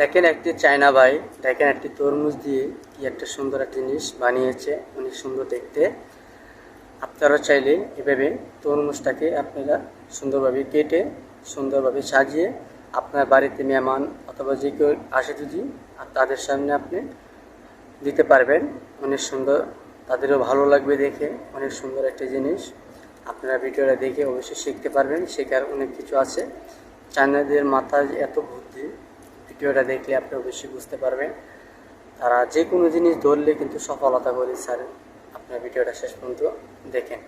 দেখেন একটি চায়না ভাই, দেখেন একটি তরমুজ দিয়ে কি একটা সুন্দর একটা জিনিস বানিয়েছে, অনেক সুন্দর দেখতে। আপনারা চাইলে এভাবে তরমুজটাকে আপনারা সুন্দরভাবে কেটে সুন্দরভাবে সাজিয়ে আপনার বাড়িতে মেহমান অথবা যে কেউ আসে যদি তাদের সামনে আপনি দিতে পারবেন। অনেক সুন্দর, তাদেরও ভালো লাগবে দেখে। অনেক সুন্দর একটা জিনিস, আপনারা ভিডিওটা দেখে অবশ্যই শিখতে পারবেন। শেখার অনেক কিছু আছে। চায়নাদের মাথায় এত বুদ্ধি, ভিডিওটা দেখলে আপনি অবশ্যই বুঝতে পারবেন। তারা যে কোনো জিনিস ধরলে কিন্তু সফলতা করে ছাড়েন। আপনার ভিডিওটা শেষ পর্যন্ত দেখেন।